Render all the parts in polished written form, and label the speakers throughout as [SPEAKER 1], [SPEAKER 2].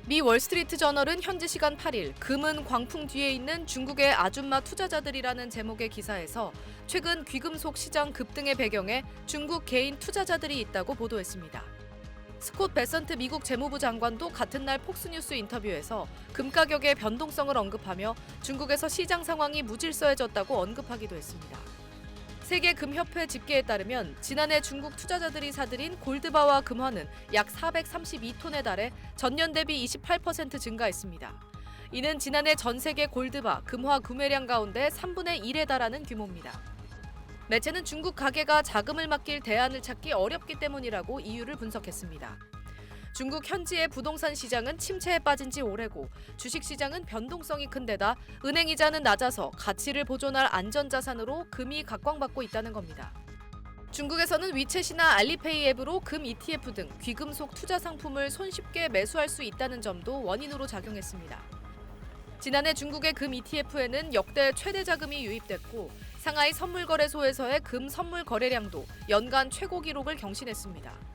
[SPEAKER 1] 미 월스트리트 저널은 현지 시간 8일 금은 광풍 뒤에 있는 중국의 아줌마 투자자들이라는 제목의 기사에서 최근 귀금속 시장 급등의 배경에 중국 개인 투자자들이 있다고 보도했습니다. 스콧 베선트 미국 재무부 장관도 같은 날 폭스뉴스 인터뷰에서 금 가격의 변동성을 언급하며 중국에서 시장 상황이 무질서해졌다고 언급하기도 했습니다. 세계금협회 집계에 따르면 지난해 중국 투자자들이 사들인 골드바와 금화는 약 432톤에 달해 전년 대비 28% 증가했습니다. 이는 지난해 전 세계 골드바, 금화 구매량 가운데 3분의 1에 달하는 규모입니다. 매체는 중국 가계가 자금을 맡길 대안을 찾기 어렵기 때문이라고 이유를 분석했습니다. 중국 현지의 부동산 시장은 침체에 빠진 지 오래고 주식시장은 변동성이 큰 데다 은행 이자는 낮아서 가치를 보존할 안전자산으로 금이 각광받고 있다는 겁니다. 중국에서는 위챗이나 알리페이 앱으로 금 ETF 등 귀금속 투자 상품을 손쉽게 매수할 수 있다는 점도 원인으로 작용했습니다. 지난해 중국의 금 ETF에는 역대 최대 자금이 유입됐고 상하이 선물거래소에서의 금 선물 거래량도 연간 최고 기록을 경신했습니다.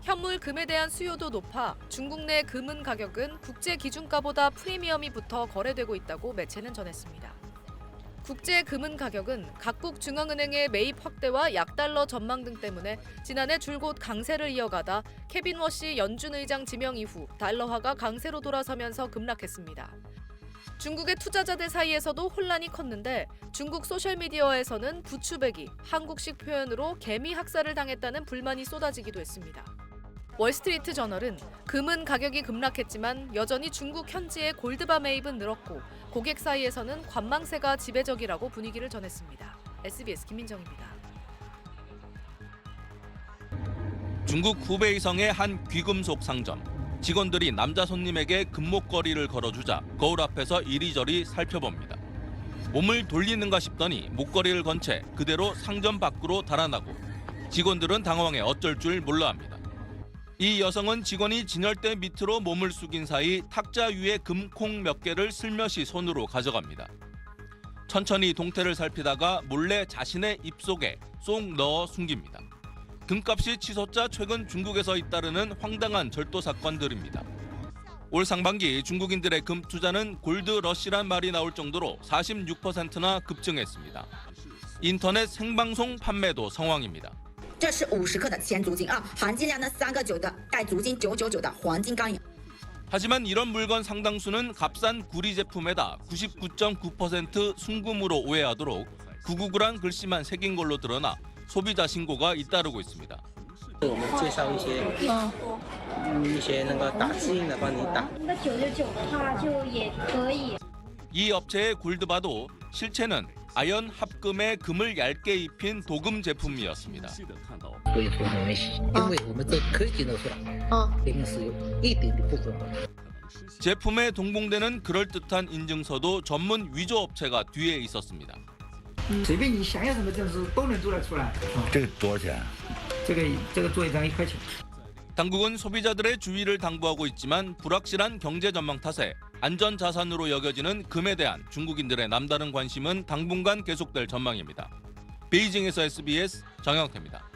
[SPEAKER 1] 현물 금에 대한 수요도 높아 중국 내 금은 가격은 국제 기준가보다 프리미엄이 붙어 거래되고 있다고 매체는 전했습니다. 국제 금은 가격은 각국 중앙은행의 매입 확대와 약달러 전망 등 때문에 지난해 줄곧 강세를 이어가다 케빈 워시 연준 의장 지명 이후 달러화가 강세로 돌아서면서 급락했습니다. 중국의 투자자들 사이에서도 혼란이 컸는데 중국 소셜미디어에서는 부추배기, 한국식 표현으로 개미 학살을 당했다는 불만이 쏟아지기도 했습니다. 월스트리트 저널은 금은 가격이 급락했지만 여전히 중국 현지의 골드바 매입은 늘었고 고객 사이에서는 관망세가 지배적이라고 분위기를 전했습니다. SBS 김민정입니다.
[SPEAKER 2] 중국 후베이성의 한 귀금속 상점. 직원들이 남자 손님에게 금목걸이를 걸어주자 거울 앞에서 이리저리 살펴봅니다. 몸을 돌리는가 싶더니 목걸이를 건 채 그대로 상점 밖으로 달아나고 직원들은 당황해 어쩔 줄 몰라 합니다. 이 여성은 직원이 진열대 밑으로 몸을 숙인 사이 탁자 위에 금콩 몇 개를 슬며시 손으로 가져갑니다. 천천히 동태를 살피다가 몰래 자신의 입속에 쏙 넣어 숨깁니다. 금값이 치솟자 최근 중국에서 잇따르는 황당한 절도 사건들입니다. 올 상반기 중국인들의 금 투자는 골드 러시란 말이 나올 정도로 46%나 급증했습니다. 인터넷 생방송 판매도 성황입니다.
[SPEAKER 3] 这是50克的铅足金啊，含金量呢3个9的带足金999的黄金钢印。
[SPEAKER 2] 하지만 이런 물건 상당수는 값싼 구리 제품에다 99.9% 순금으로 오해하도록 999란 글씨만 새긴 걸로 드러나 소비자 신고가 잇따르고 있습니다.
[SPEAKER 4] 我们介绍一些那个打字印的帮你打。
[SPEAKER 5] 那99的话就也可以。
[SPEAKER 2] 이 업체의 골드바도 실체는 아연 합금에 금을 얇게 입힌 도금 제품이었습니다.
[SPEAKER 6] 所以说没问题，因为我们这可以检测出来，里面是有一点的部分。
[SPEAKER 2] 제품에 동봉되는 그럴듯한 인증서도 전문 위조 업체가 뒤에 있었습니다.
[SPEAKER 7] 随便你想要什么证书都能做得出来。
[SPEAKER 8] 这个多少钱？
[SPEAKER 7] 这个做一张1块钱。
[SPEAKER 2] 당국은 소비자들의 주의를 당부하고 있지만 불확실한 경제 전망 탓에 안전 자산으로 여겨지는 금에 대한 중국인들의 남다른 관심은 당분간 계속될 전망입니다. 베이징에서 SBS 정영태입니다.